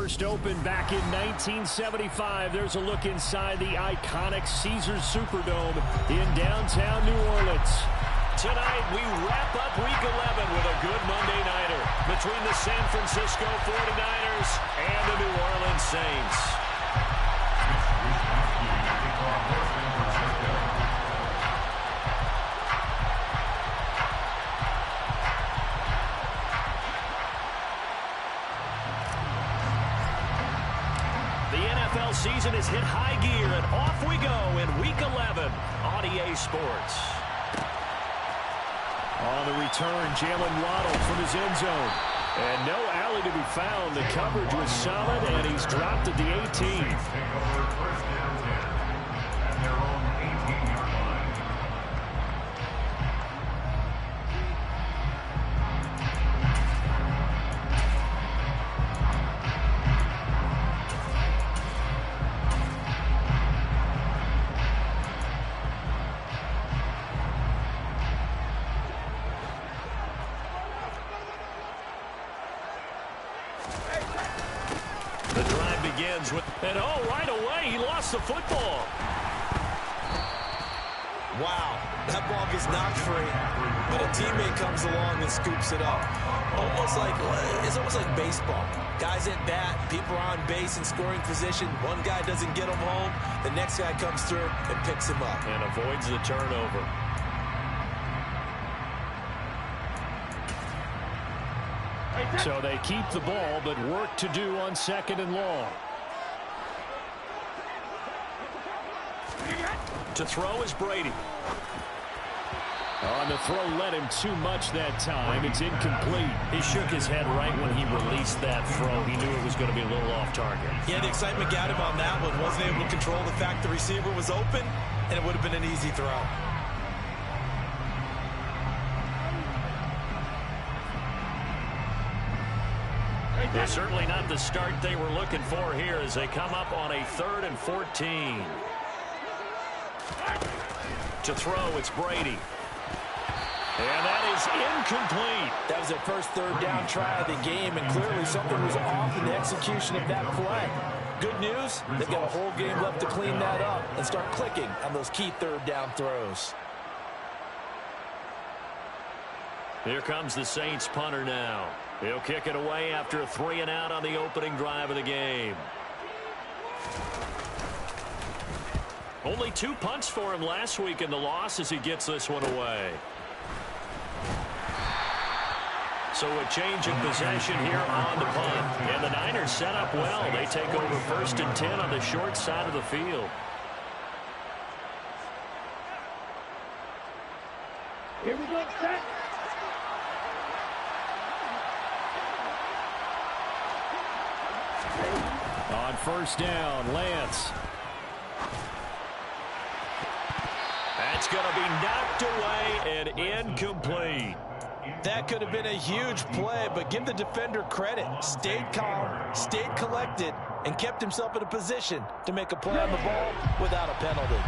first opened back in 1975. There's a look inside the iconic Caesars Superdome in downtown New Orleans. Tonight, we wrap up Week 11 with a good Monday nighter between the San Francisco 49ers and the New Orleans Saints. The NFL season has hit high gear, and off we go in Week 11 on EA Sports. On the return, Jalen Waddle from his end zone. And no alley to be found. The coverage was solid, and he's dropped at the 18. And right away, he lost the football. Wow, that ball gets knocked free, but a teammate comes along and scoops it up. It's almost like baseball. Guys at bat, people are on base in scoring position. One guy doesn't get him home, the next guy comes through and picks him up. And avoids the turnover. So they keep the ball, but work to do on 2nd and long. To throw is Brady. On the throw led him too much that time. It's incomplete. He shook his head right when he released that throw. He knew it was going to be a little off target. Yeah, the excitement got him on that one. Wasn't able to control the fact the receiver was open, and it would have been an easy throw. It's certainly not the start they were looking for here as they come up on a 3rd and 14. To throw, it's Brady. And that is incomplete. That was their first 3rd down try of the game, and clearly something was off in the execution of that play. Good news, they've got a whole game left to clean that up and start clicking on those key 3rd down throws. Here comes the Saints punter now. He'll kick it away after a 3-and-out on the opening drive of the game. Only 2 punts for him last week in the loss as he gets this one away. So a change in possession here on the punt. And the Niners set up well. They take over 1st and 10 on the short side of the field. Here we go, set. On 1st down, Lance. That's going to be knocked away and incomplete. That could have been a huge play, but give the defender credit. Stayed calm, stayed collected, and kept himself in a position to make a play on the ball without a penalty.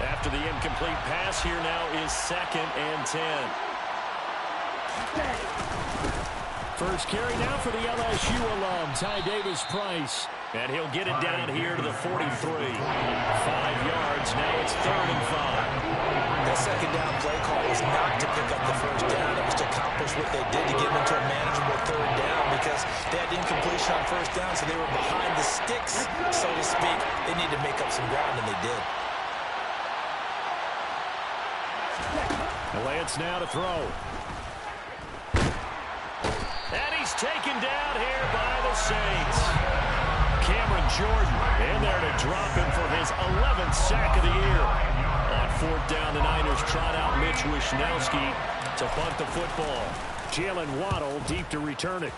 After the incomplete pass, here now is 2nd and 10. First carry now for the LSU alum, Ty Davis-Price. And he'll get it down here to the 43. 5 yards. Now it's 3rd and 5. That 2nd down play call was not to pick up the 1st down. It was to accomplish what they did to get them into a manageable 3rd down because they had incompletion on 1st down, so they were behind the sticks, so to speak. They needed to make up some ground, and they did. Lance now to throw. And he's taken down here by the Saints. Cameron Jordan in there to drop him for his 11th sack of the year. On 4th down, the Niners trot out Mitch Wishnowsky to punt the football. Jalen Waddle deep to return it.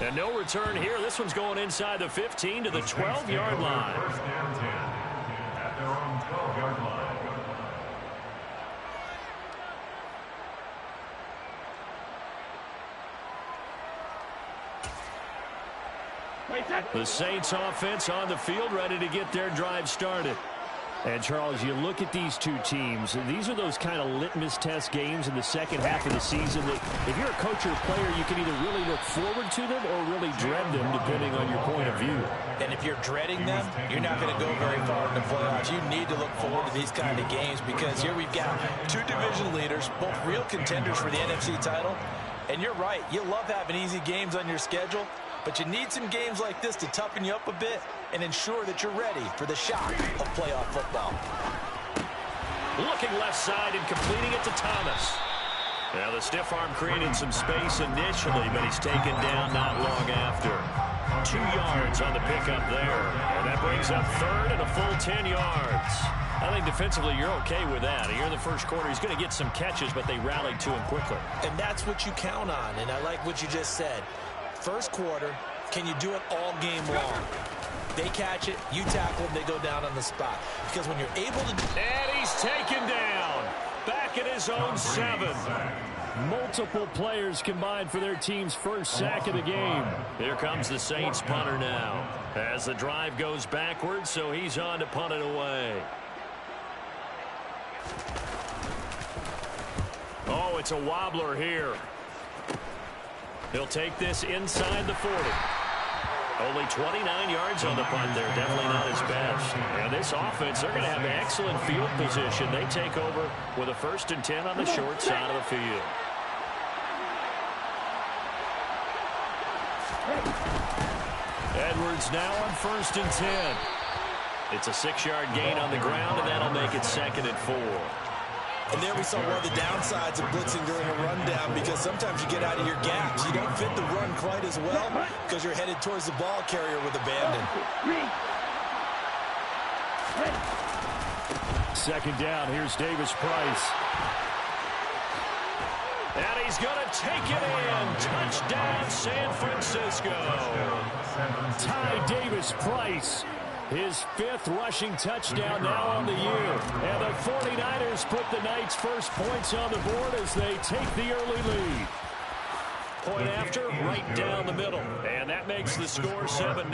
And no return here. This one's going inside the 15 to the 12-yard line. 1st and 10 at their own 12-yard line. The Saints offense on the field ready to get their drive started. And, Charles, you look at these two teams, and these are those kind of litmus test games in the second half of the season that if you're a coach or a player, you can either really look forward to them or really dread them, depending on your point of view. And if you're dreading them, you're not going to go very far in the playoffs. You need to look forward to these kind of games because here we've got two division leaders, both real contenders for the NFC title. And you're right, you love having easy games on your schedule, but you need some games like this to toughen you up a bit and ensure that you're ready for the shock of playoff football. Looking left side and completing it to Thomas. Now the stiff arm created some space initially, but he's taken down not long after. 2 yards on the pickup there. And that brings up third and a full 10 yards. I think defensively you're okay with that. Here in the first quarter, he's going to get some catches, but they rallied to him quickly. And that's what you count on, and I like what you just said. First quarter, can you do it all game long? They catch it, you tackle them, they go down on the spot. Because when you're able to... And he's taken down. Back at his own 7. Multiple players combined for their team's first sack of the game. Here comes the Saints punter now. As the drive goes backwards, so he's on to punt it away. Oh, it's a wobbler here. He'll take this inside the 40. Only 29 yards on the punt there. Definitely not his best. And this offense, they're going to have excellent field position. They take over with a 1st and 10 on the short side of the field. Edwards now on 1st and 10. It's a 6-yard gain on the ground, and that'll make it 2nd and 4. And there we saw one of the downsides of blitzing during a rundown because sometimes you get out of your gaps. You don't fit the run quite as well because you're headed towards the ball carrier with abandon. 2nd down. Here's Davis Price. And he's going to take it in. Touchdown, San Francisco. Ty Davis Price. His 5th rushing touchdown now on the year. And the 49ers put the Knights' first points on the board as they take the early lead. Point after, right down the middle. And that makes the score 7-0.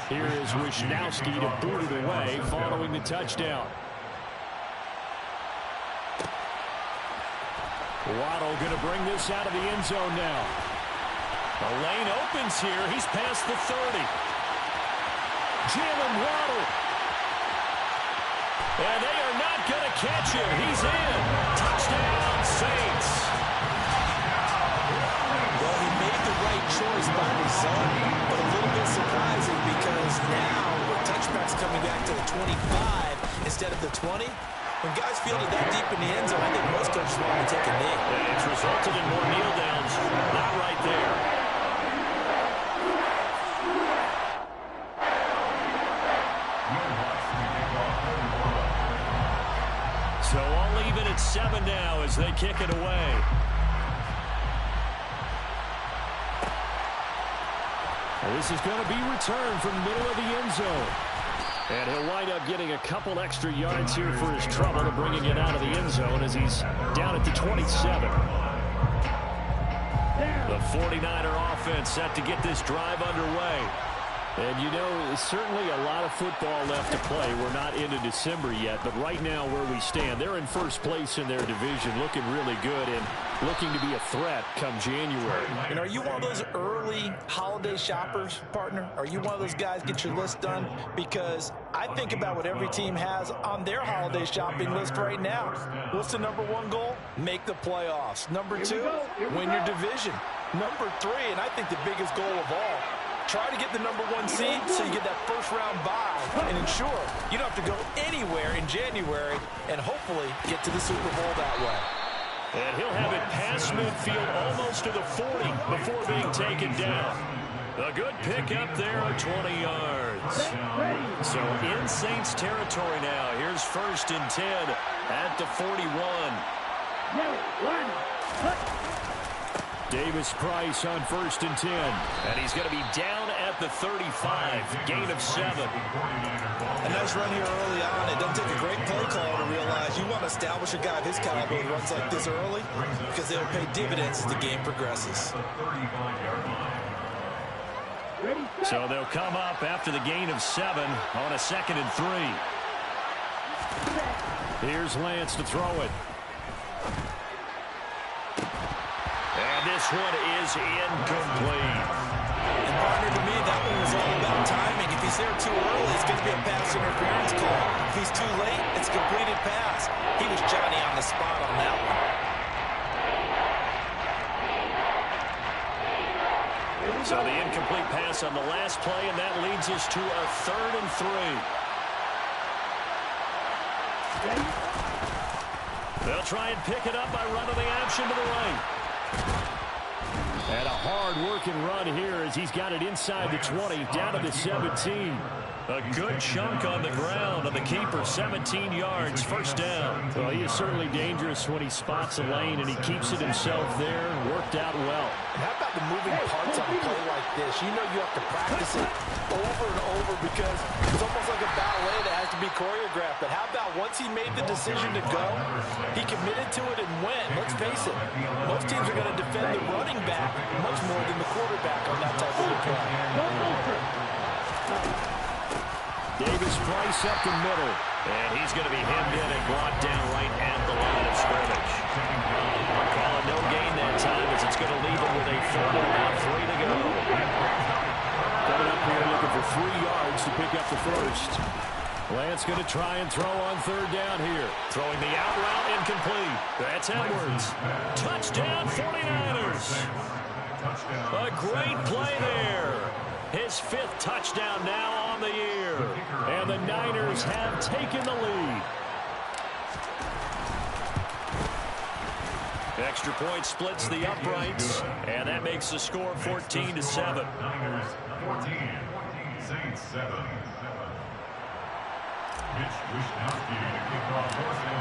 Here is Wishnowski to boot it away following the touchdown. Waddle going to bring this out of the end zone now. The lane opens here. He's past the 30. Jalen Waddle. And they are not going to catch him. He's in. Touchdown, Saints. Well, he made the right choice by result, but a little bit surprising because now with touchbacks coming back to the 25 instead of the 20, when guys fielded that deep in the end zone, I think most coaches want to take a knee. And it's resulted in more kneel downs. Not right there. So all even at 7 now as they kick it away. And this is going to be returned from the middle of the end zone. And he'll wind up getting a couple extra yards here for his trouble to bringing it out of the end zone as he's down at the 27. The 49er offense set to get this drive underway. And, you know, certainly a lot of football left to play. We're not into December yet, but right now where we stand, they're in first place in their division, looking really good and looking to be a threat come January. And are you one of those early holiday shoppers, partner? Are you one of those guys get your list done? Because I think about what every team has on their holiday shopping list right now. What's the #1 goal? Make the playoffs. #2, win your division. #3, and I think the biggest goal of all, try to get the #1 seed so you get that first-round bye and ensure you don't have to go anywhere in January and hopefully get to the Super Bowl that way. And he'll have it past midfield almost to the 40 before being taken down. A good pickup there of 20 yards. So in Saints territory now. Here's 1st and 10 at the 41. Davis Price on 1st and 10. And he's going to be down at the 35. Gain of 7. A nice run here early on. It doesn't take a great play call to realize you want to establish a guy of his caliber who runs like this early because they'll pay dividends as the game progresses. So they'll come up after the gain of 7 on a 2nd and 3. Here's Lance to throw it. And this one is incomplete. And partner, to me, that one was all about timing. If he's there too early, it's going to be a pass interference call. If he's too late, it's a completed pass. He was Johnny on the spot on that one. So the incomplete pass on the last play, and that leads us to a 3rd and 3. They'll try and pick it up by running the action to the right. And a hard-working run here as he's got it inside the 20, down to the 17. A good chunk on the ground on the keeper, 17 yards, 1st down. Well, he is certainly dangerous when he spots a lane, and he keeps it himself there and worked out well. And how about the moving parts on a play like this? You know you have to practice it over and over because it's almost like a ballet that has to be choreographed. But how about once he made the decision to go, he committed to it and went. Let's face it, most teams are going to defend the running back much more than the quarterback on that type of a play. Davis Price up the middle. And he's going to be hemmed in and brought down right at the line of scrimmage. Calling no gain that time as it's going to leave him with a 4 and 3 to go. Coming up here looking for 3 yards to pick up the first. Lance going to try and throw on 3rd down here. Throwing the out route incomplete. That's Edwards. Touchdown 49ers. A great play there. His 5th touchdown now on the year. And the Niners have taken the lead. Extra point splits the uprights, and that makes the score 14-7. Niners 14, Saints 7.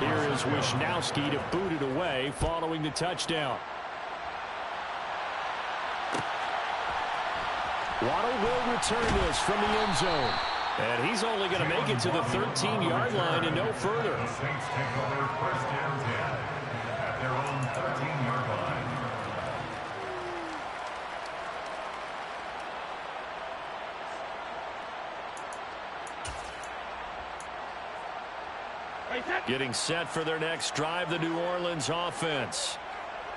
Here is Wishnowski to boot it away following the touchdown. Waddle will return this from the end zone. And he's only going to make it to the 13-yard line and no further. The Saints take over 1st and 10 at their own 13-yard line. Getting set for their next drive, the New Orleans offense.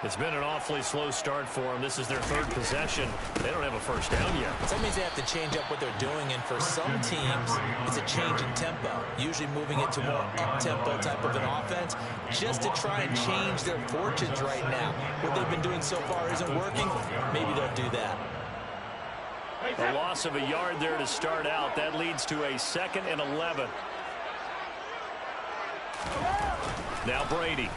It's been an awfully slow start for them. This is their 3rd possession. They don't have a 1st down yet. So that means they have to change up what they're doing, and for some teams, it's a change in tempo, usually moving it to more up-tempo type of an offense, just to try and change their fortunes right now. What they've been doing so far isn't working. Maybe they'll do that. A loss of a yard there to start out. That leads to a 2nd and 11. Now Brady.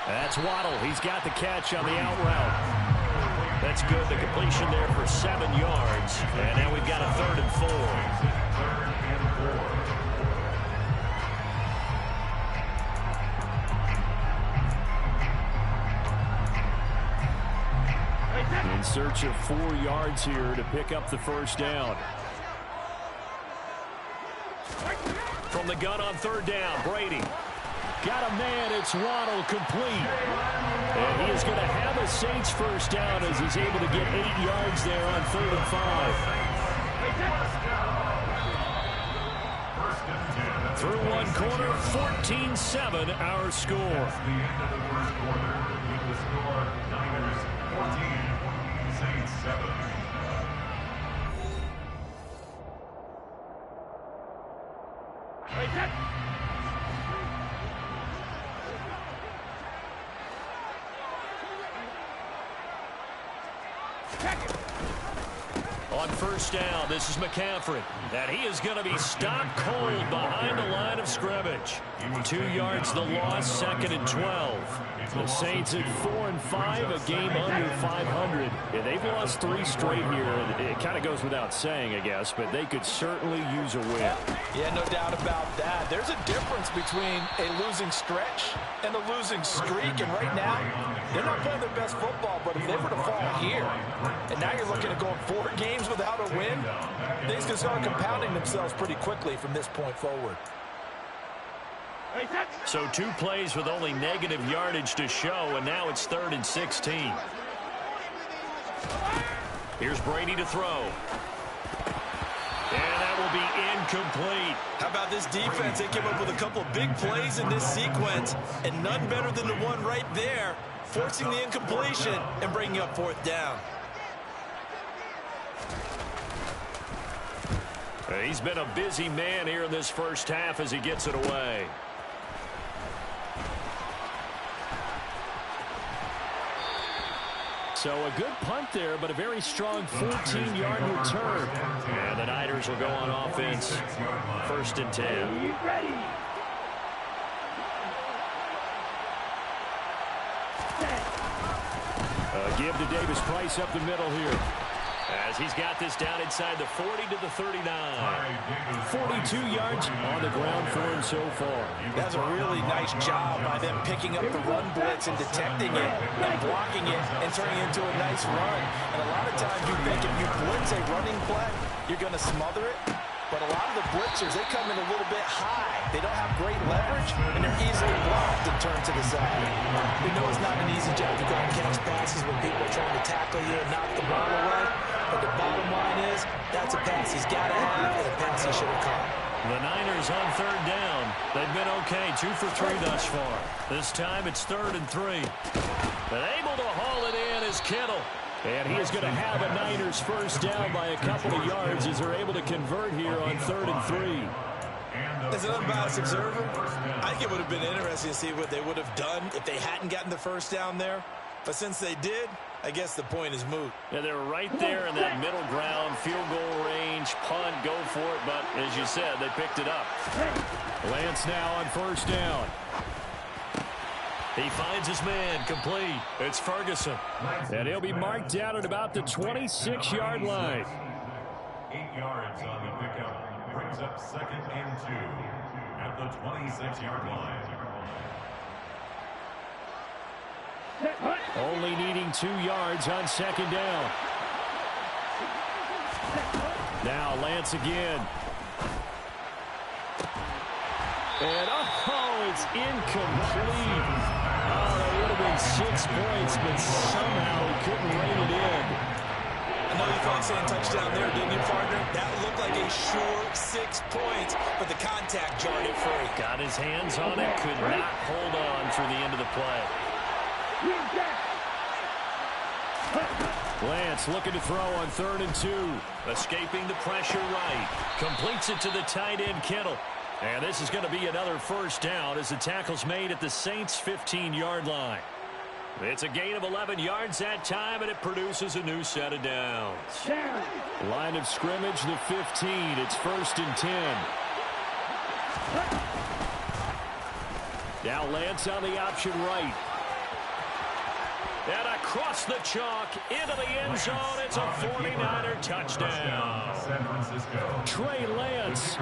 That's Waddle. He's got the catch on the out route. That's good. The completion there for 7 yards. And now we've got a 3rd and 4. In search of 4 yards here to pick up the 1st down. From the gun on 3rd down, Brady. Got a man, it's Waddle, complete. And he is going to have a Saints 1st down as he's able to get 8 yards there on 3rd and 5. Through one quarter, 14-7 our score. The end of the 1st quarter with the score Niners 14, Saints 7. On 1st down, this is McCaffrey. And he is going to be stopped cold behind the line of scrimmage. 2 yards the loss, 2nd and 12. The Saints at 4 and 5, a game under 500. Yeah, they've lost 3 straight here. It kind of goes without saying, I guess, but they could certainly use a win. Yeah, no doubt about that. There's a difference between a losing stretch and a losing streak, and right now, they're not playing their best football, but if they were to fall here, and now you're looking at going 4 games without a win, things can start compounding themselves pretty quickly from this point forward. So 2 plays with only negative yardage to show, and now it's 3rd and 16. Here's Brady to throw. And that will be incomplete. How about this defense? They came up with a couple of big plays in this sequence, and none better than the one right there, forcing the incompletion and bringing up 4th down. He's been a busy man here in this first half as he gets it away. So a good punt there, but a very strong 14-yard return. And the Niners will go on offense. 1st and 10. Give to Davis Price up the middle here. As he's got this down inside the 40 to the 39. 42 yards on the ground for him so far. That's a really nice job by them picking up the run blitz and detecting it and blocking it and turning it into a nice run. And a lot of times you think if you blitz a running play, you're going to smother it. But a lot of the blitzers, they come in a little bit high. They don't have great leverage, and they're easily blocked and turned to the side. We know it's not an easy job to go and catch passes when people are trying to tackle you and knock the ball away. But the bottom line is, that's a pass he's got to have and a pass he should have caught. The Niners on 3rd down. They've been okay, 2 for 3 thus far. This time it's 3rd and 3. But able to haul it in is Kittle. And he is going to have a Niners 1st down by a couple of yards as they're able to convert here on 3rd and 3. As an unbiased observer, I think it would have been interesting to see what they would have done if they hadn't gotten the 1st down there. But since they did, I guess the point is moot. Yeah, they're right there in that middle ground, field goal range, punt, go for it. But as you said, they picked it up. Lance now on 1st down. He finds his man, complete. It's Ferguson. And he'll be marked down at about the 26-yard line. 8 yards on the pickup. Brings up 2nd and 2 at the 26-yard line. Only needing 2 yards on 2nd down. Now Lance again. And it's incomplete. Oh, that would have been 6 points, but somehow he couldn't rein it in. I know you thought saying touchdown there, didn't you, partner? That looked like a sure 6 points, but the contact jarred it free. Got his hands on it, could not hold on through the end of the play. Lance looking to throw on 3rd and 2. Escaping the pressure right. Completes it to the tight end, Kittle. And this is going to be another 1st down as the tackle's made at the Saints' 15-yard line. It's a gain of 11 yards that time, and it produces a new set of downs. Line of scrimmage, the 15. It's 1st and 10. Now Lance on the option right. And across the chalk into the end zone. It's a 49er touchdown. San Francisco. Trey Lance,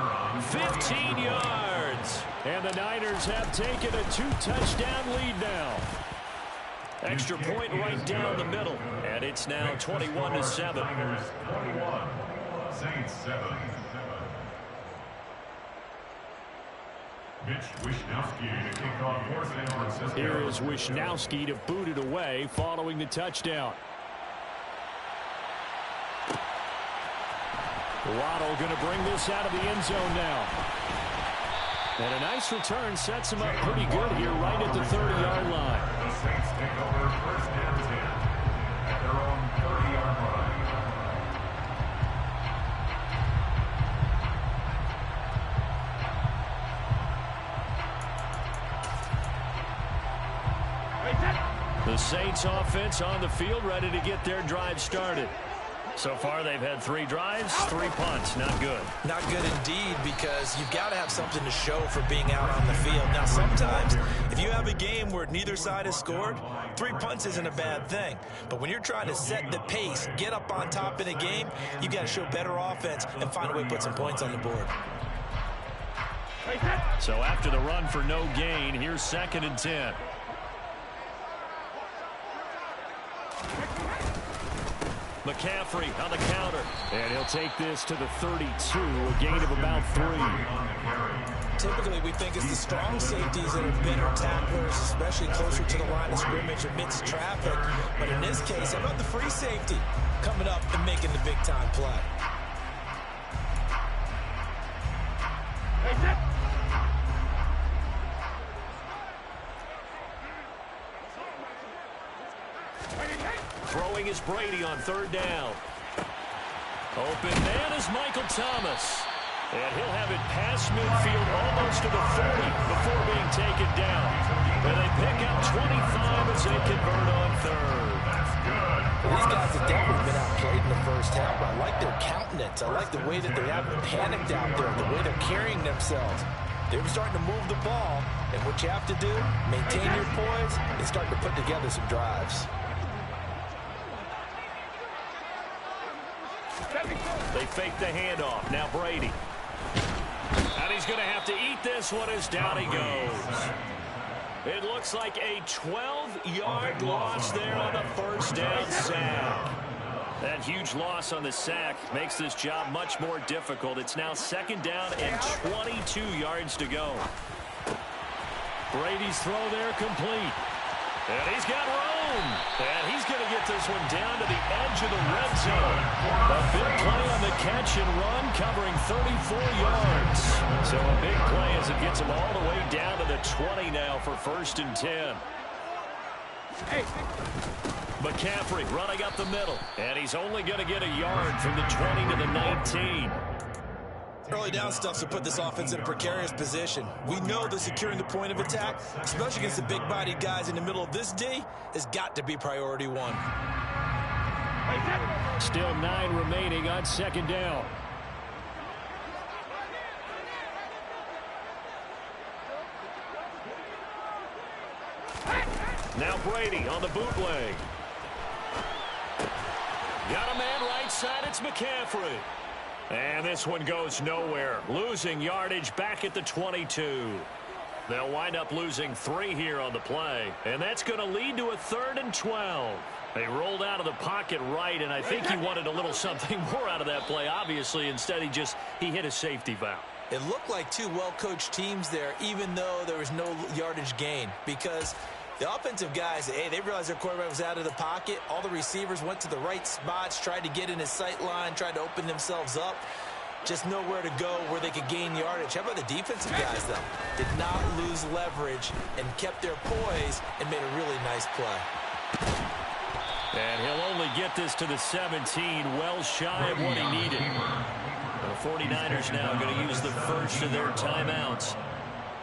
15 yards. and the Niners have taken a 2-touchdown lead now. Extra point right down the middle, and it's now 21-7. Niners 21, Saints 7. Mitch Wishnowsky to kick off for San Francisco. Here is Wishnowsky to boot it away following the touchdown. Waddle going to bring this out of the end zone now. And a nice return sets him up pretty good here right at the 30-yard line. The Saints take over 1st and 10 at their own 30-yard line. The Saints offense on the field ready to get their drive started. So far they've had 3 drives, 3 punts. Not good. Not good indeed, because you've got to have something to show for being out on the field. Now sometimes if you have a game where neither side has scored, 3 punts isn't a bad thing. But when you're trying to set the pace, get up on top in a game, you've got to show better offense and find a way to put some points on the board. So after the run for no gain, here's 2nd and 10. McCaffrey on the counter. And he'll take this to the 32, a gain of about 3. typically we think it's the strong safeties that are better tacklers, especially closer to the line of scrimmage amidst traffic. But in this case, how about the free safety coming up and making the big-time play? Throwing is Brady on third down. Open man is Michael Thomas. And he'll have it past midfield almost to the 40 before being taken down. And they pick up 25 as they convert on third. These guys have definitely been outplayed in the first half, but I like their countenance. I like the way that they haven't panicked out there, the way they're carrying themselves. They're starting to move the ball, and what you have to do, maintain your poise and start to put together some drives. They fake the handoff. Now Brady. And he's going to have to eat this one as down he goes. It looks like a 12-yard loss there on the first down sack. That huge loss on the sack makes this job much more difficult. It's now second down and 22 yards to go. Brady's throw there complete. And he's got room. And he's going to get this one down to the edge of the red zone. A big play on the catch and run, covering 34 yards. So a big play as it gets him all the way down to the 20 now for 1st and 10. Hey. McCaffrey running up the middle. And he's only going to get a yard from the 20 to the 19. Early down stuff to put this offense in a precarious position. We know that securing the point of attack, especially against the big-bodied guys in the middle of this D, has got to be priority one. Still 9 remaining on second down. Now Brady on the bootleg. Got a man right side. It's McCaffrey. And this one goes nowhere. Losing yardage back at the 22. They'll wind up losing 3 here on the play. And that's going to lead to a 3rd and 12. They rolled out of the pocket right, and I think he wanted a little something more out of that play, obviously. Instead, he hit a safety valve. It looked like 2 well-coached teams there, even though there was no yardage gain. Because the offensive guys, hey, they realized their quarterback was out of the pocket. All the receivers went to the right spots, tried to get in his sight line, tried to open themselves up. Just nowhere to go where they could gain yardage. How about the defensive guys, though? Did not lose leverage and kept their poise and made a really nice play. And he'll only get this to the 17, well shy of what he needed. The 49ers now going to use the first of their timeouts.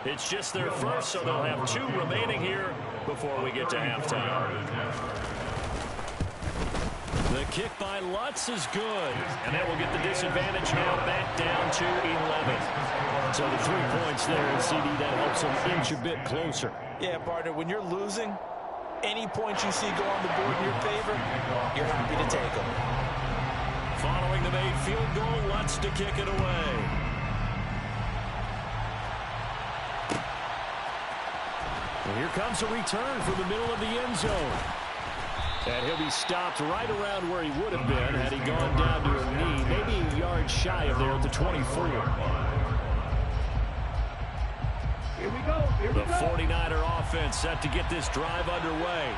It's just their first, so they'll have 2 remaining here before we get to halftime. The kick by Lutz is good. And that will get the disadvantage now back down to 11. So the 3 points there, and CD, that helps them inch a bit closer. Yeah, partner, when you're losing, any points you see go on the board in your favor, you're happy to take them. Following the made field goal, Lutz to kick it away. And here comes a return from the middle of the end zone. And he'll be stopped right around where he would have been had he gone down to a knee, maybe a yard shy of there at the 24. The 49er offense set to get this drive underway.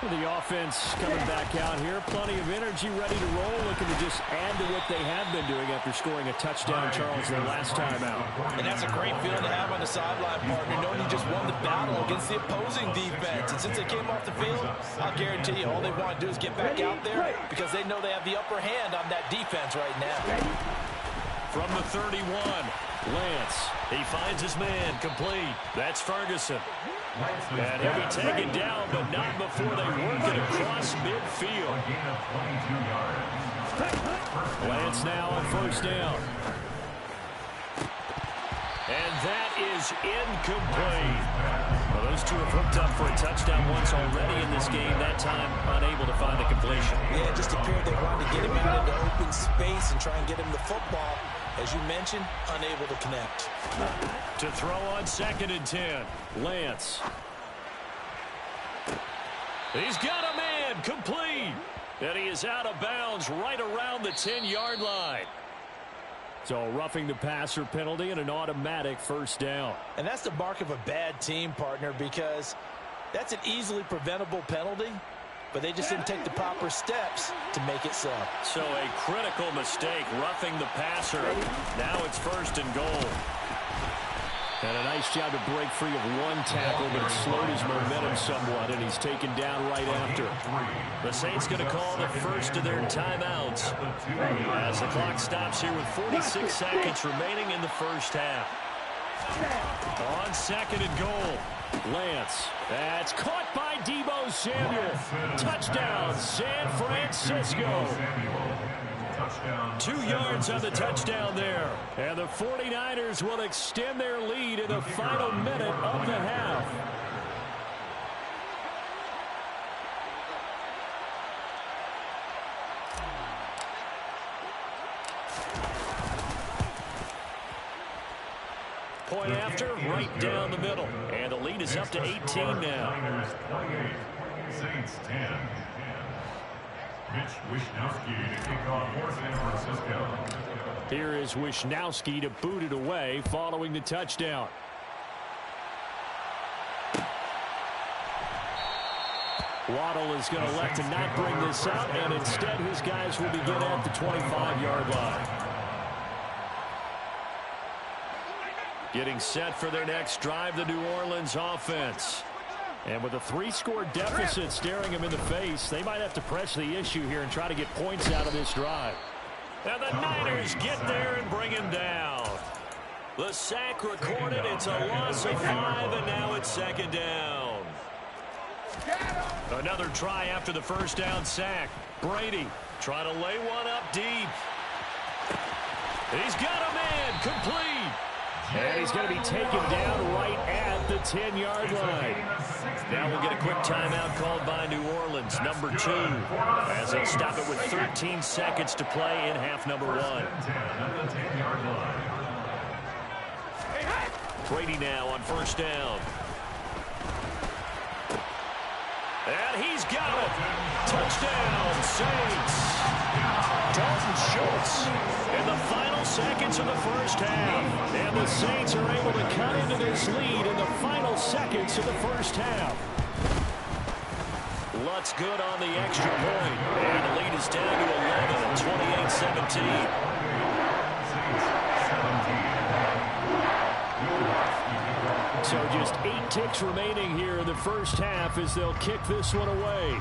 The offense coming back out here. Plenty of energy, ready to roll, looking to just add to what they have been doing after scoring a touchdown, Charles, their last time out. And that's a great feeling to have on the sideline, partner, knowing you just won the battle against the opposing defense. And since they came off the field, I'll guarantee you all they want to do is get back out there because they know they have the upper hand on that defense right now. From the 31, Lance. He finds his man complete. That's Ferguson. And he'll be taken down, but not before they work it across midfield. Lance now on first down. And that is incomplete. Well, those two have hooked up for a touchdown once already in this game. That time, unable to find the completion. Yeah, it just appeared they wanted to get him out into open space and try and get him the football. As you mentioned, unable to connect. To throw on 2nd and 10, Lance. He's got a man complete. And he is out of bounds right around the 10-yard line. So roughing the passer penalty and an automatic first down. And that's the mark of a bad team, partner, because that's an easily preventable penalty, but they just didn't take the proper steps to make it so. So a critical mistake, roughing the passer. Now it's first and goal. And a nice job to break free of one tackle, but it slowed his momentum somewhat, and he's taken down right after. The Saints going to call the first of their timeouts as the clock stops here with 46 seconds remaining in the first half. On second and goal. Lance. That's caught by Deebo Samuel. Touchdown, San Francisco. 2 yards on the touchdown there. And the 49ers will extend their lead in the final minute of the half. Point after, right down the middle. And the lead is up to 18 now. Saints 10. Mitch Wishnowsky to kick off for San Francisco. Here is Wishnowsky to boot it away following the touchdown. Waddle is going to elect to not bring this out, and instead his guys will begin at the 25-yard line. Getting set for their next drive, the New Orleans offense. And with a 3-score deficit staring him in the face, they might have to press the issue here and try to get points out of this drive. And the Niners get there and bring him down. The sack recorded. It's a loss of 5, and now it's second down. Another try after the first down sack. Brady trying to lay one up deep. He's got a man complete. And he's going to be taken down right at the 10-yard line. Now we'll get a quick timeout called by New Orleans, number 2, as they stop it with 13 seconds to play in half number 1. Brady now on first down. And he's got it. Touchdown, Saints. Dalton Schultz in the final seconds of the first half. And the Saints are able to cut into this lead in the final seconds of the first half. Lutz good on the extra point. And the lead is down to 11 at 28-17. So just 8 ticks remaining here in the first half as they'll kick this one away.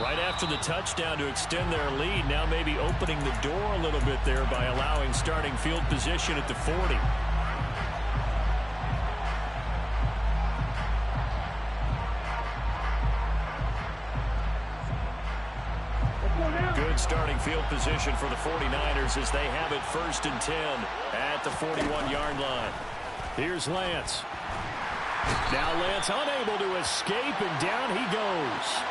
Right after the touchdown to extend their lead, now maybe opening the door a little bit there by allowing starting field position at the 40. Good starting field position for the 49ers as they have it first and 10 at the 41-yard line. Here's Lance. Now Lance unable to escape, and down he goes.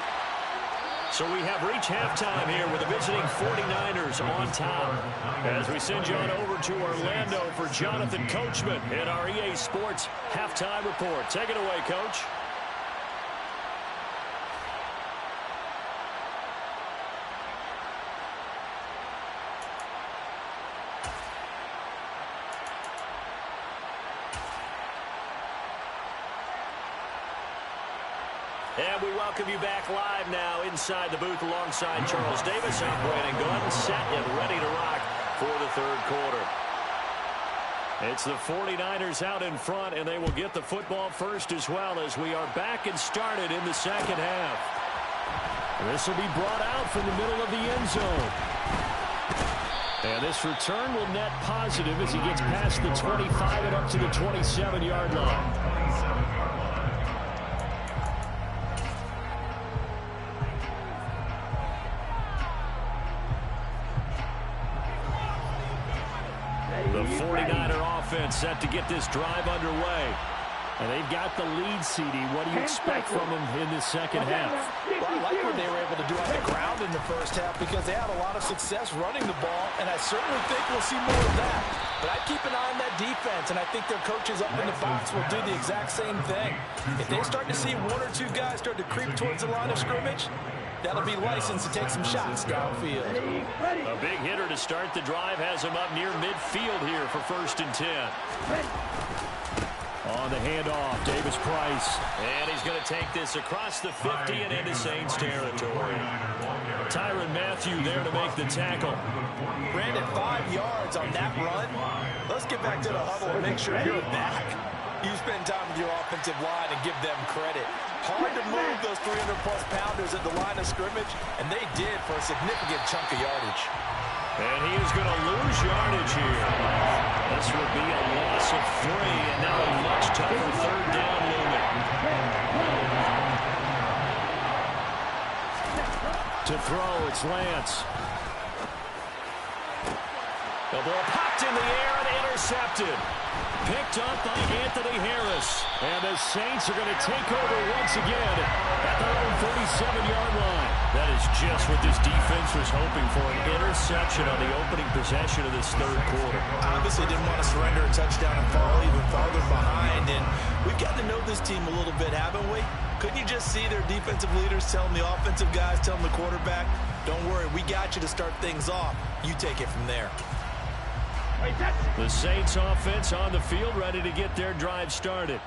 So we have reached halftime here with the visiting 49ers on top. As we send you on over to Orlando for Jonathan Coachman in our EA Sports Halftime Report. Take it away, Coach. And we welcome you back live now inside the booth alongside Charles Davis. I'm Brandon Gordon, set and ready to rock for the third quarter. It's the 49ers out in front, and they will get the football first as well as we are back and started in the second half. This will be brought out from the middle of the end zone. And this return will net positive as he gets past the 25 and up to the 27-yard line. The 49er offense set to get this drive underway. And they've got the lead, CD. What do you expect from them in the second half? Well, I like what they were able to do on the ground in the first half because they had a lot of success running the ball, and I certainly think we'll see more of that. But I keep an eye on that defense, and I think their coaches up in the box will do the exact same thing. If they start to see 1 or 2 guys start to creep towards the line of scrimmage, that'll be licensed to take some shots downfield. A big hitter to start the drive has him up near midfield here for 1st and 10. On the handoff, Davis Price. And he's going to take this across the 50 and into Saints territory. Tyrann Mathieu there to make the tackle. Brandon, 5 yards on that run. Let's get back to the huddle and make sure you're back. You spend time with your offensive line and give them credit. Hard to move those 300-plus pounders at the line of scrimmage, and they did for a significant chunk of yardage. And he is going to lose yardage here. This would be a loss of 3, and now a much tougher 3rd down looming. To throw, it's Lance. The ball popped in the air and intercepted. Picked up by Anthony Harris. And the Saints are going to take over once again at their own 47-yard line. That is just what this defense was hoping for, an interception on the opening possession of this 3rd quarter. Obviously didn't want to surrender a touchdown and fall even farther behind. And we've gotten to know this team a little bit, haven't we? Couldn't you just see their defensive leaders telling the offensive guys, telling the quarterback, don't worry, we got you to start things off. You take it from there. The Saints offense on the field ready to get their drive started.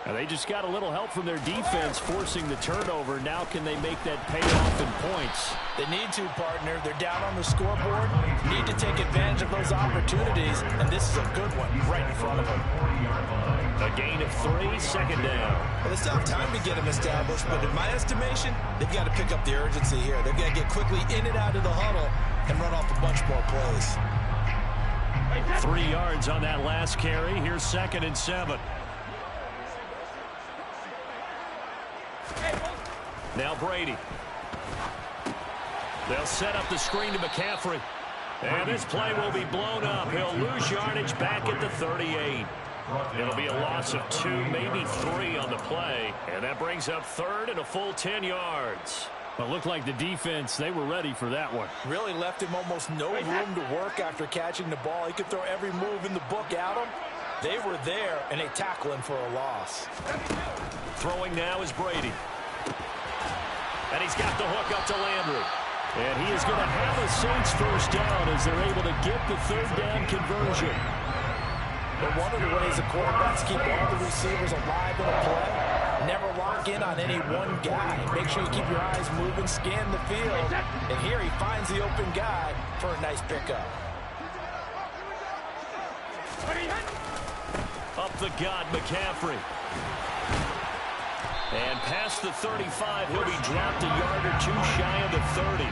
And they just got a little help from their defense forcing the turnover. Now can they make that pay off in points? They need to, partner. They're down on the scoreboard. Need to take advantage of those opportunities, and this is a good one right in front of them. A gain of 3, 2nd down. Well, they still have time to get them established, but in my estimation, they've got to pick up the urgency here. They've got to get quickly in and out of the huddle and run off a bunch more plays. 3 yards on that last carry. Here's 2nd and 7. Now Brady. They'll set up the screen to McCaffrey. And this play will be blown up. He'll lose yardage back at the 38. It'll be a loss of 2, maybe 3 on the play. And that brings up 3rd and a full 10 yards. But looked like the defense, they were ready for that one. Really left him almost no room to work after catching the ball. He could throw every move in the book at him. They were there, and they tackle him for a loss. Throwing now is Brady. And he's got the hook up to Landry. And he is going to have a Saints 1st down as they're able to get the 3rd down conversion. But one of the ways the quarterbacks keep all the receivers alive in a play, never lock in on any one guy. Make sure you keep your eyes moving, scan the field. And here he finds the open guy for a nice pickup. Up the gut, McCaffrey. And past the 35, he'll be dropped a yard or 2 shy of the 30.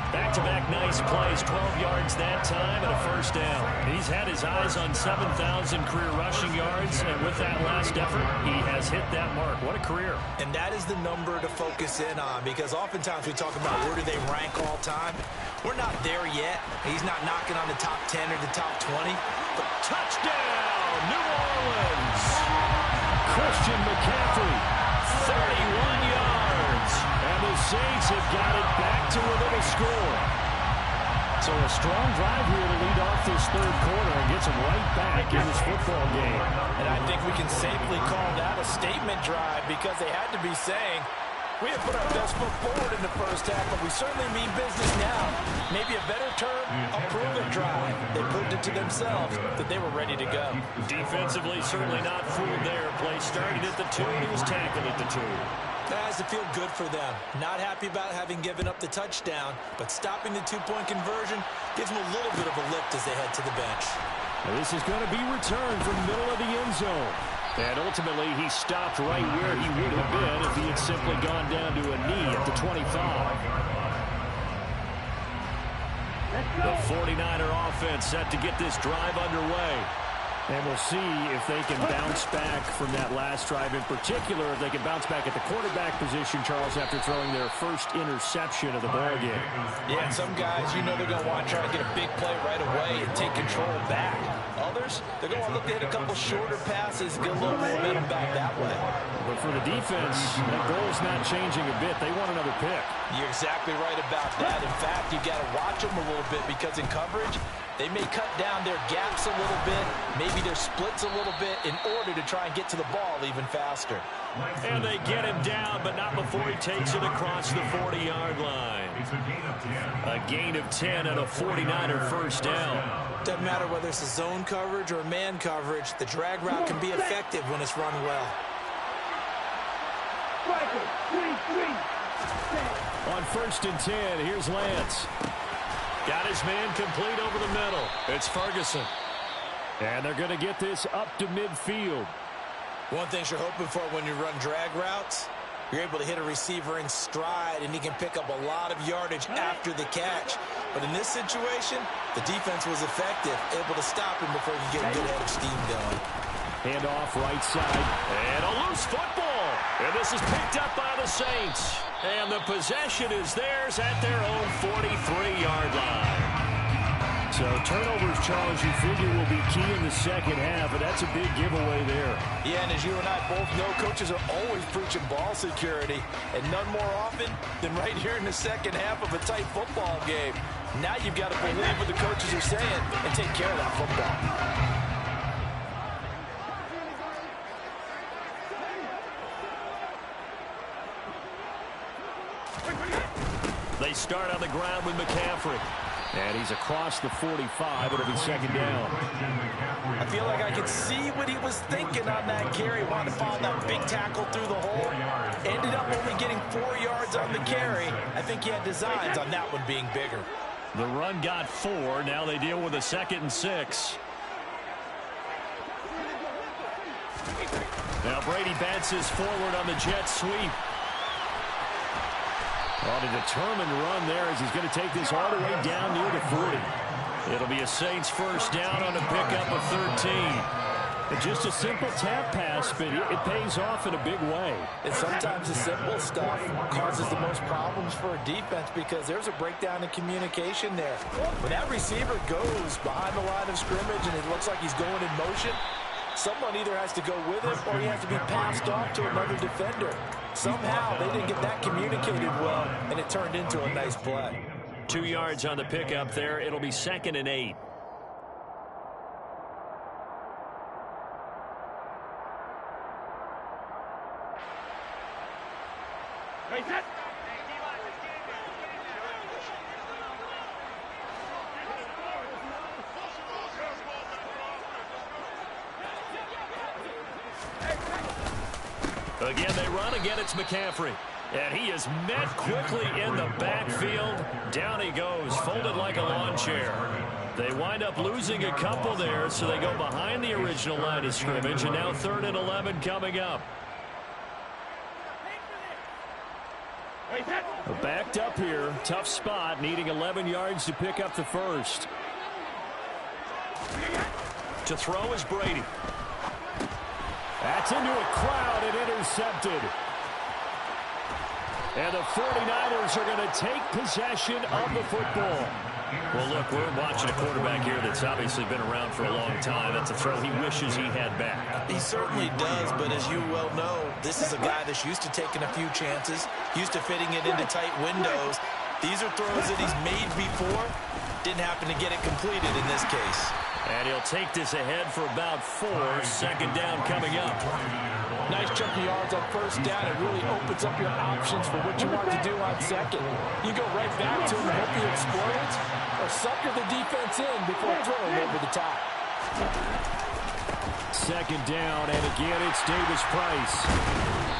Back-to-back nice plays, 12 yards that time and a 1st down. He's had his eyes on 7,000 career rushing yards, and with that last effort, he has hit that mark. What a career. And that is the number to focus in on, because oftentimes we talk about where do they rank all time. We're not there yet. He's not knocking on the top 10 or the top 20. But touchdown, New Orleans! Christian McCaffrey. 31 yards. And the Saints have got it back to within a score. So a strong drive here to lead off this 3rd quarter and gets them right back in this football game. And I think we can safely call that a statement drive, because they had to be saying, we have put our best foot forward in the 1st half, but we certainly mean business now. Maybe a better term, a proven drive. They proved it to themselves that they were ready to go. Defensively, certainly not fooled there. Play started at the 2, and he was tackled at the 2. That has to feel good for them. Not happy about having given up the touchdown, but stopping the 2-point conversion gives them a little bit of a lift as they head to the bench. Now this is going to be returned from middle of the end zone. And ultimately, he stopped right where he would have been if he had simply gone down to a knee at the 25. The 49er offense set to get this drive underway. And we'll see if they can bounce back from that last drive. In particular, if they can bounce back at the quarterback position, Charles, after throwing their first interception of the ballgame. Yeah, and some guys, you know they're going to want to try to get a big play right away and take control back. Others, they're going to look to hit a couple shorter passes, get a little momentum back that way. But for the defense, that goal's not changing a bit. They want another pick. You're exactly right about that. In fact, you got to watch them a little bit, because in coverage, They may cut down their gaps a little bit, maybe their splits a little bit in order to try and get to the ball even faster. And they get him down, but not before he takes it across the 40-yard line. A gain of 10 and a 49er first down. Doesn't matter whether it's a zone coverage or man coverage, the drag route can be effective when it's run well. On 1st and 10, here's Lance. Got his man complete over the middle. It's Ferguson. And they're going to get this up to midfield. One thing you're hoping for when you run drag routes, you're able to hit a receiver in stride, and he can pick up a lot of yardage after the catch. But in this situation, the defense was effective, able to stop him before he could get a good head of steam going. Hand off right side. And a loose football. And this is picked up by the Saints. And the possession is theirs at their own 43-yard line. So turnovers, Charles, you figure will be key in the second half, and that's a big giveaway there. Yeah, and as you and I both know, coaches are always preaching ball security, and none more often than right here in the second half of a tight football game. Now you've got to believe what the coaches are saying and take care of that football. They start on the ground with McCaffrey. And he's across the 45. It'll be second down. I feel like I could see what he was thinking on that carry. Wanted to follow that big tackle through the hole. Ended up only getting 4 yards on the carry. I think he had designs on that one being bigger. The run got 4. Now they deal with a 2nd and 6. Now Brady bounces forward on the jet sweep. On a determined run there as he's going to take this all the way down near the 40. It'll be a Saints first down on a pickup of 13. And just a simple tap pass, but it pays off in a big way. And sometimes the simple stuff causes the most problems for a defense because there's a breakdown in communication there. When that receiver goes behind the line of scrimmage and it looks like he's going in motion, someone either has to go with him or he has to be passed off to another defender. Somehow they didn't get that communicated well, and it turned into a nice play. 2 yards on the pickup there. It'll be 2nd and 8. Again, they run. Again, it's McCaffrey. And he is met quickly in the backfield. Down he goes, folded like a lawn chair. They wind up losing a couple there, so they go behind the original line of scrimmage, and now 3rd and 11 coming up. Backed up here, tough spot, needing 11 yards to pick up the first. To throw is Brady. That's into a crowd and intercepted. And the 49ers are going to take possession of the football. Well, look, we're watching a quarterback here that's obviously been around for a long time. That's a throw he wishes he had back. He certainly does, but as you well know, this is a guy that's used to taking a few chances, used to fitting it into tight windows. These are throws that he's made before. Didn't happen to get it completed in this case. And he'll take this ahead for about 4. 2nd down coming up. Nice chunk of yards on first down. It really opens up your options for what you want to do on second. You go right back to him and hope he explodes, or sucker the defense in before throwing over the top. 2nd down, and again it's Davis Price.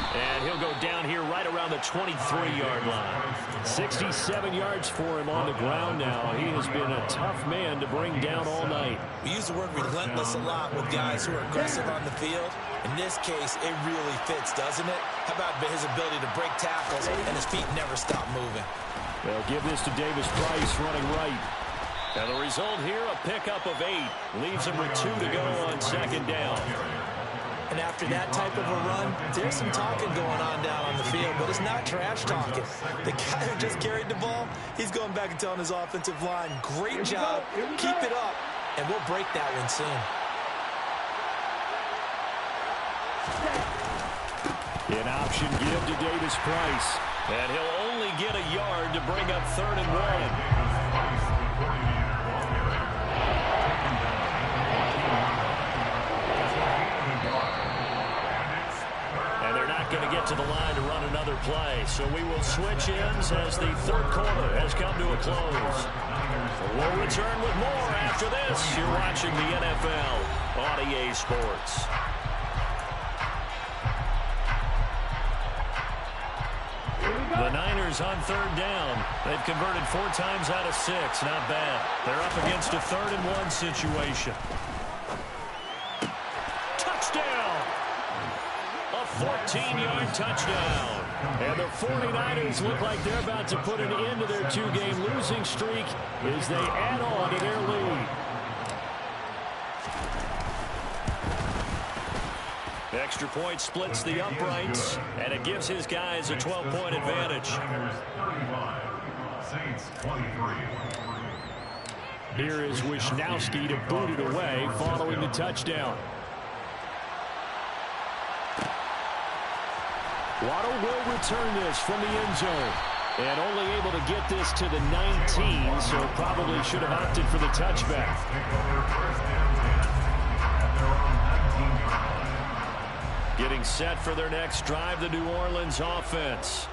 And he'll go down here right around the 23-yard line. 67 yards for him on the ground now. He has been a tough man to bring down all night. We use the word relentless a lot with guys who are aggressive on the field. In this case, it really fits, doesn't it? How about his ability to break tackles and his feet never stop moving? They'll give this to Davis Price running right. And the result here, a pickup of 8. Leaves him with 2 to go on 2nd down. And after that type of a run, there's some talking going on down on the field, but it's not trash talking. The guy who just carried the ball, he's going back and telling his offensive line, great job, keep it up, and we'll break that one soon. An option give to Davis Price. And he'll only get a yard to bring up 3rd and 1. to the line to run another play. So we will switch ends as the third quarter has come to a close. We'll return with more after this. You're watching the NFL on EA Sports. The Niners on third down. They've converted 4 times out of 6. Not bad. They're up against a 3rd and 1 situation. Touchdown! A 14-yard touchdown. And the 49ers look like they're about to put an end to their 2-game losing streak as they add on to their lead. Extra point splits the uprights, and it gives his guys a 12-point advantage. Here is Wisnowski to boot it away following the touchdown. Waddle will return this from the end zone. And only able to get this to the 19, so probably should have opted for the touchback. Getting set for their next drive, the New Orleans offense.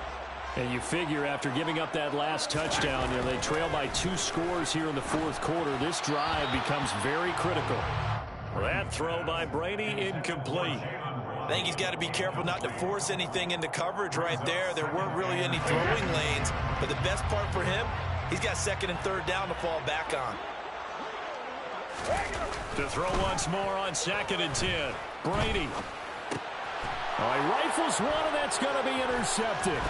And you figure after giving up that last touchdown, they trail by 2 scores here in the 4th quarter. This drive becomes very critical. That throw by Brady incomplete. I think he's got to be careful not to force anything into coverage right there. There weren't really any throwing lanes, but the best part for him, he's got 2nd and 3rd down to fall back on. To throw once more on 2nd and 10. Brady. Oh, he rifles one, and that's going to be intercepted.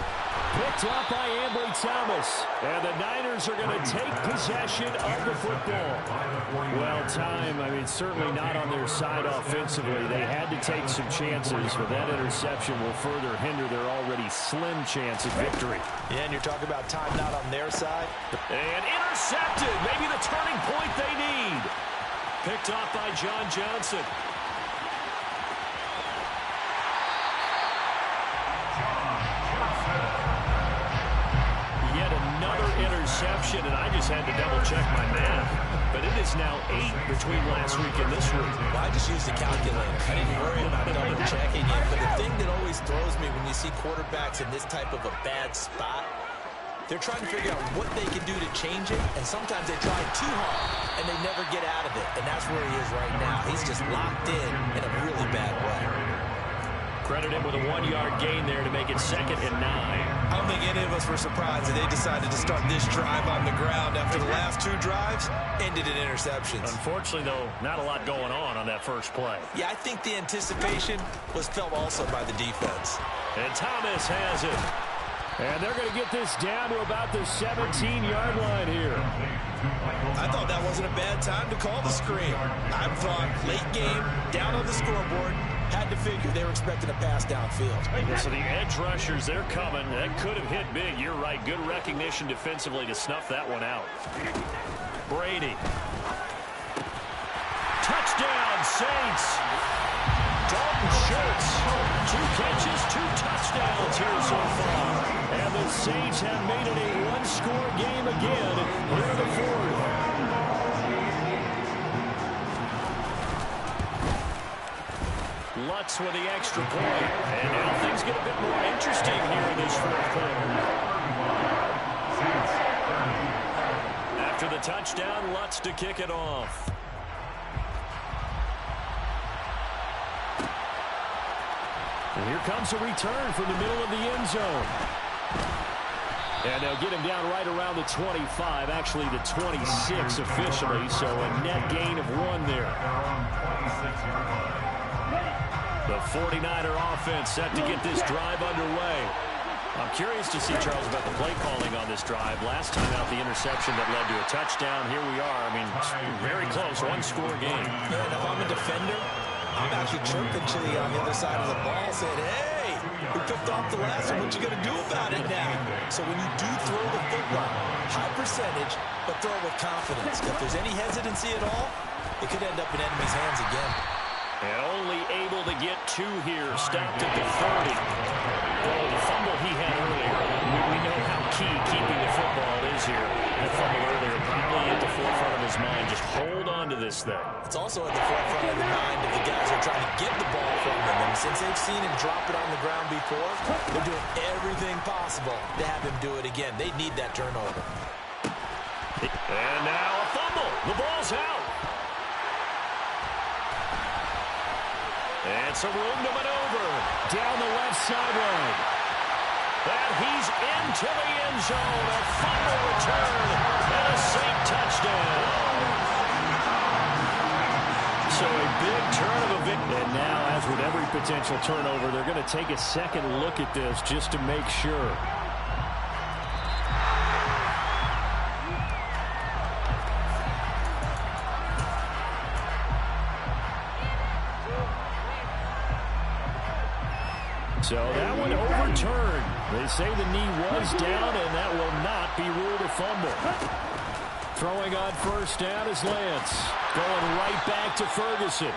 Picked up by Ambry Thomas. And the Niners are going to take possession of the football. Well, time, certainly not on their side offensively. They had to take some chances, but that interception will further hinder their already slim chance of victory. Yeah, and you're talking about time not on their side. And intercepted. Maybe the turning point they need. Picked off by John Johnson. Interception, and I just had to double-check my math. But it is now 8 between last week and this week. Well, I just used the calculator. I didn't worry about double-checking it. But the thing that always throws me when you see quarterbacks in this type of a bad spot, they're trying to figure out what they can do to change it, and sometimes they try too hard, and they never get out of it. And that's where he is right now. He's just locked in a really bad way. Credit him with a 1-yard gain there to make it 2nd and 9. I don't think any of us were surprised that they decided to start this drive on the ground after the last 2 drives ended in interceptions. Unfortunately, though, not a lot going on that first play. Yeah, I think the anticipation was felt also by the defense. And Thomas has it. And they're going to get this down to about the 17-yard line here. I thought that wasn't a bad time to call the screen. I thought late game, down on the scoreboard, had to figure they were expecting a pass downfield. So the edge rushers, they're coming. That could have hit big. You're right. Good recognition defensively to snuff that one out. Brady. Touchdown, Saints. Dalton Schultz. 2 catches, 2 touchdowns here so far. And the Saints have made it a 1-score game again here in the 4th. Lutz with the extra point. And now things get a bit more interesting here in this 4th quarter. After the touchdown, Lutz to kick it off. And here comes a return from the middle of the end zone. And they'll get him down right around the 25, actually the 26 officially, so a net gain of 1 there. The 49er offense set to get this drive underway. I'm curious to see, Charles, about the play calling on this drive. Last time out, the interception that led to a touchdown. Here we are. Very close, 1-score game. Yeah, and if I'm a defender, I'm actually chirping Chili on the other side of the ball saying, hey, we picked off the last one. What you going to do about it now? So when you do throw the football, high percentage, but throw it with confidence. If there's any hesitancy at all, it could end up in enemy's hands again. And only able to get 2 here. Stopped at the 30. Oh, the fumble he had earlier. We know how key keeping the football is here. That fumble earlier probably at the forefront of his mind. Just hold on to this thing. It's also at the forefront of the mind of the guys who are trying to get the ball from him. And since they've seen him drop it on the ground before, they're doing everything possible to have him do it again. They need that turnover. And now a fumble. The ball's out. And some room to maneuver down the left sideline. And he's into the end zone. A fumble return and a Saint touchdown. So a big turn of events. And now, as with every potential turnover, they're going to take a second look at this just to make sure. So that one overturned. They say the knee was down, and that will not be ruled a fumble. Throwing on first down is Lance. Going right back to Ferguson.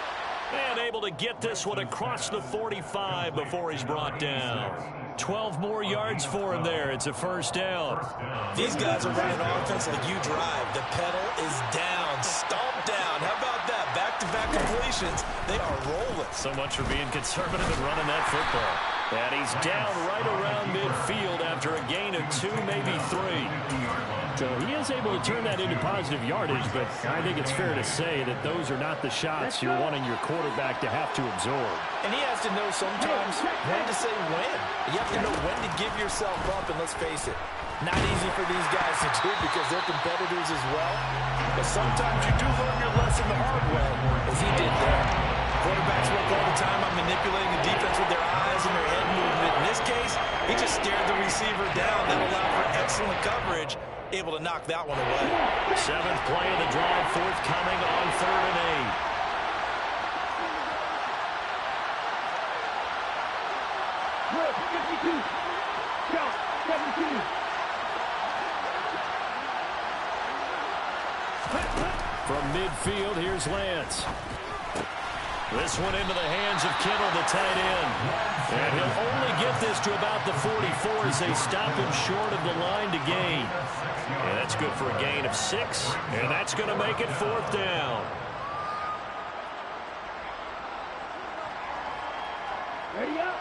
And able to get this one across the 45 before he's brought down. 12 more yards for him there. It's a first down. These guys are running offense like you drive. The pedal is down. Stomp down. How about that? Back-to-back completions. They are rolling. So much for being conservative and running that football. And he's down right around midfield after a gain of 2, maybe 3. So he is able to turn that into positive yardage, but I think it's fair to say that those are not the shots you're wanting your quarterback to have to absorb. And he has to know sometimes when to say when. You have to know when to give yourself up, and let's face it, not easy for these guys to do because they're competitors as well. But sometimes you do learn your lesson the hard way, as he did there. Quarterbacks work all the time on manipulating the defense with their eyes and their head movement. In this case, he just stared the receiver down. That allowed for excellent coverage, able to knock that one away. 7th play of the drive, forthcoming on 3rd and 8. From midfield, here's Lance. This one into the hands of Kittle, the tight end. And he'll only get this to about the 44 as they stop him short of the line to gain. And that's good for a gain of 6. And that's going to make it 4th down. Ready up.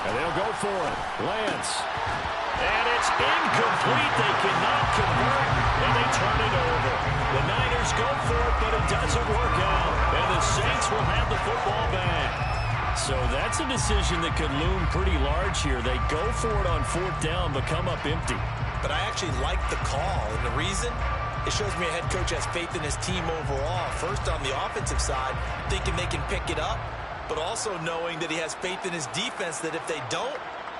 And they'll go for it. Lance. And it's incomplete. They cannot convert, and they turn it over. The Niners go for it, but it doesn't work out. And the Saints will have the football back. So that's a decision that could loom pretty large here. They go for it on 4th down, but come up empty. But I actually like the call, and the reason? It shows me a head coach has faith in his team overall. First, on the offensive side, thinking they can pick it up, but also knowing that he has faith in his defense that if they don't,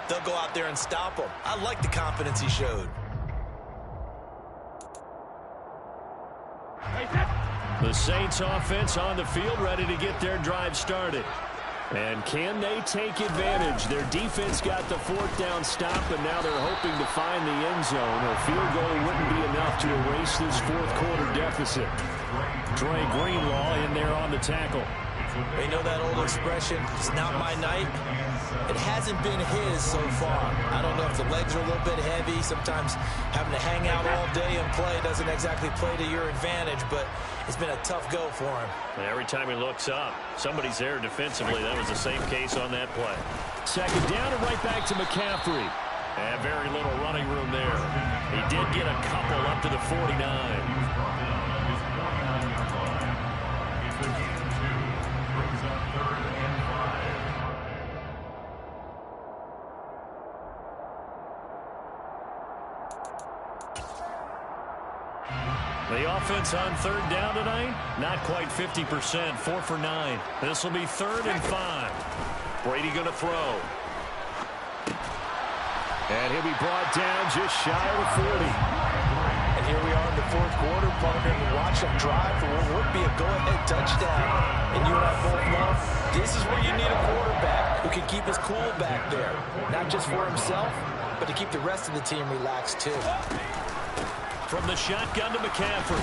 they'll go out there and stop him. I like the confidence he showed. The Saints offense on the field, ready to get their drive started. And can they take advantage? Their defense got the 4th down stop, and now they're hoping to find the end zone. A field goal wouldn't be enough to erase this 4th quarter deficit. Dre Greenlaw in there on the tackle. They know that old expression, it's not my night. It hasn't been his so far. I don't know if the legs are a little bit heavy. Sometimes having to hang out all day and play doesn't exactly play to your advantage, but it's been a tough go for him. And every time he looks up, somebody's there defensively. That was the same case on that play. 2nd down and right back to McCaffrey. And very little running room there. He did get a couple up to the 49. The offense on 3rd down tonight, not quite 50%, 4 for 9. This will be 3rd and 5. Brady going to throw. And he'll be brought down just shy of the 40. And here we are in the 4th quarter, partner, and watch them drive for what would be a go-ahead touchdown. And you and I both know this is where you need a quarterback who can keep his cool back there, not just for himself, but to keep the rest of the team relaxed too. From the shotgun to McCaffrey.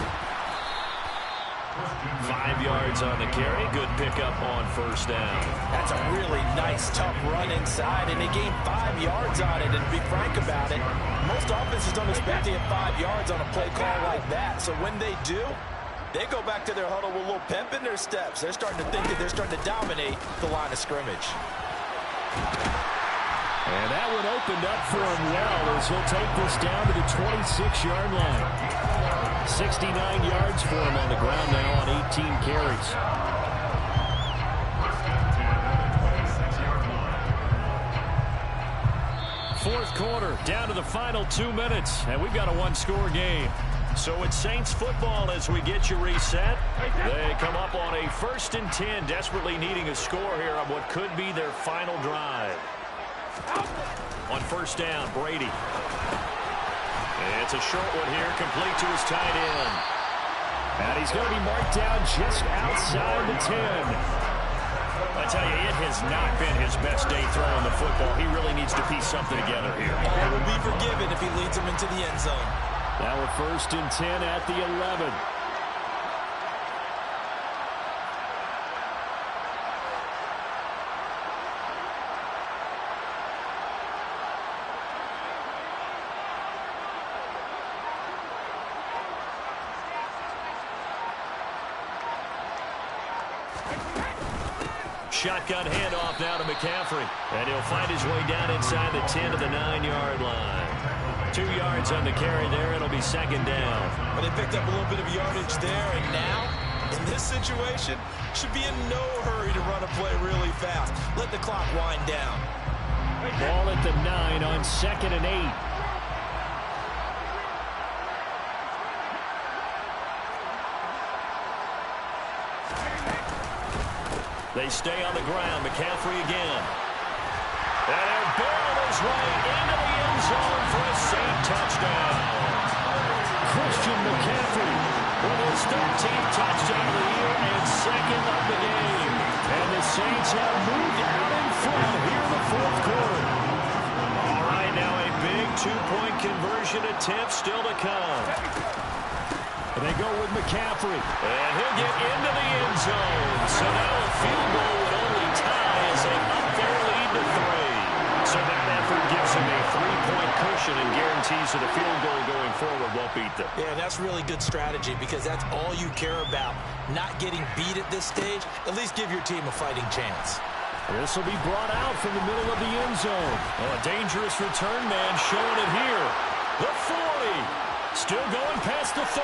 5 yards on the carry. Good pickup on first down. That's a really nice, tough run inside, and they gained 5 yards on it. And to be frank about it, most offenses don't expect to get 5 yards on a play call like that. So when they do, they go back to their huddle with a little pep in their steps. They're starting to think that they're starting to dominate the line of scrimmage. And that one opened up for him well as he'll take this down to the 26-yard line. 69 yards for him on the ground now on 18 carries. Fourth quarter, down to the final 2 minutes, and we've got a one-score game. So it's Saints football as we get you reset. They come up on a 1st and 10, desperately needing a score here on what could be their final drive. On first down, Brady. It's a short one here, complete to his tight end. And he's going to be marked down just outside the 10. I tell you, it has not been his best day throwing the football. He really needs to piece something together here. All will be forgiven if he leads them into the end zone. Now we're 1st and 10 at the 11. Shotgun handoff now to McCaffrey. And he'll find his way down inside the 10 to the 9-yard line. 2 yards on the carry there. It'll be 2nd down. But they picked up a little bit of yardage there, and now, in this situation, should be in no hurry to run a play really fast. Let the clock wind down. Ball at the 9 on 2nd and 8. They stay on the ground. McCaffrey again. And their ball is right into the end zone for a Saint touchdown. Christian McCaffrey with his 13th touchdown of the year and 2nd of the game. And the Saints have moved out in front here in the 4th quarter. All right, now a big 2-point conversion attempt still to come. And they go with McCaffrey. And he'll get into the end zone. So now a field goal would only tie as they up their lead to 3. So that effort gives him a 3-point cushion and guarantees that a field goal going forward won't beat them. Yeah, that's really good strategy because that's all you care about. Not getting beat at this stage. At least give your team a fighting chance. This will be brought out from the middle of the end zone. Oh, a dangerous return man showing it here. The 40. Still going past the 30.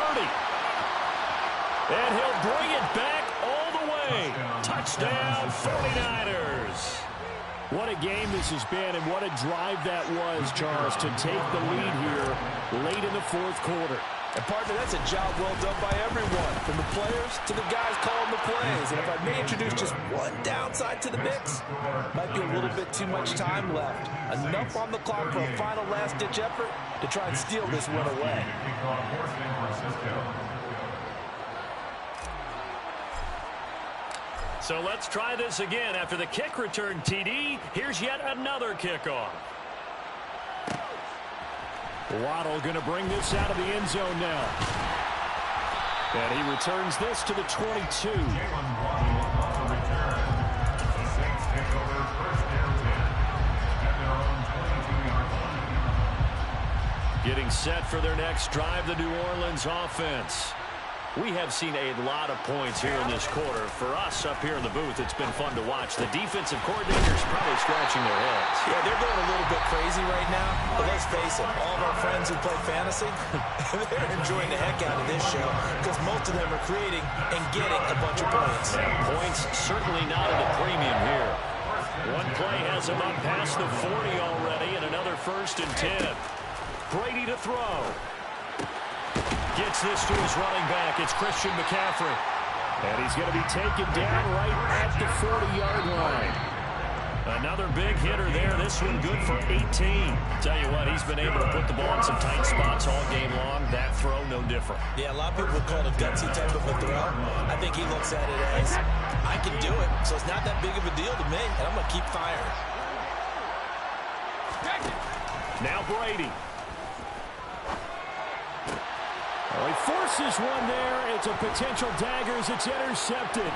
And he'll bring it back all the way. Touchdown, 49ers. What a game this has been, and what a drive that was, Charles, to take the lead here late in the 4th quarter. And, partner, that's a job well done by everyone, from the players to the guys calling the plays. And if I may introduce just one downside to the mix, might be a little bit too much time left. Enough on the clock for a final last-ditch effort to try and steal this one away. So let's try this again. After the kick return TD, here's yet another kickoff. Waddle going to bring this out of the end zone now. And he returns this to the 22. Getting set for their next drive, the New Orleans offense. We have seen a lot of points here in this quarter. For us up here in the booth, it's been fun to watch. The defensive coordinators probably scratching their heads. Yeah, they're going a little bit crazy right now. But let's face it, all of our friends who play fantasy, they're enjoying the heck out of this show because most of them are creating and getting a bunch of points. And points certainly not at a premium here. One play has him up past the 40 already, and another 1st and 10. Brady to throw. Gets this to his running back. It's Christian McCaffrey. And he's going to be taken down right at the 40-yard line. Another big hitter there. This one good for 18. Tell you what, he's been able to put the ball in some tight spots all game long. That throw, no different. Yeah, a lot of people would call it a gutsy type of a throw. I think he looks at it as, I can do it, so it's not that big of a deal to me, and I'm going to keep firing. Now Brady. Well, he forces one there. It's a potential dagger as it's intercepted.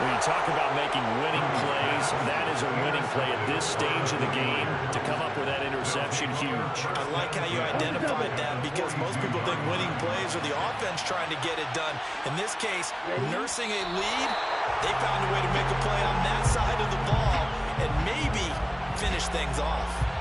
When you talk about making winning plays, that is a winning play at this stage of the game. To come up with that interception, huge. I like how you identified that because most people think winning plays are the offense trying to get it done. In this case, nursing a lead, they found a way to make a play on that side of the ball and maybe finish things off.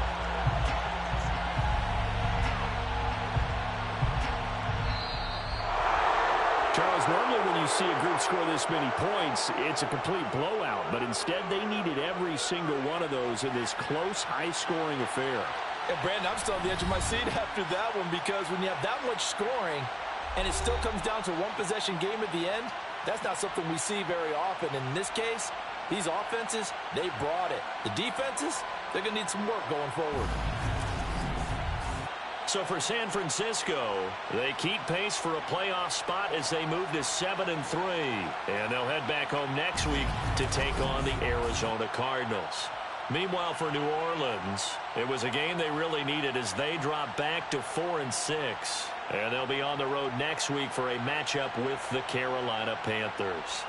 Charles, normally when you see a group score this many points, it's a complete blowout. But instead, they needed every single one of those in this close, high-scoring affair. And Brandon, I'm still on the edge of my seat after that one because when you have that much scoring and it still comes down to one possession game at the end, that's not something we see very often. And in this case, these offenses, they brought it. The defenses, they're going to need some work going forward. So for San Francisco, they keep pace for a playoff spot as they move to 7-3. And they'll head back home next week to take on the Arizona Cardinals. Meanwhile, for New Orleans, it was a game they really needed as they drop back to 4-6. And they'll be on the road next week for a matchup with the Carolina Panthers.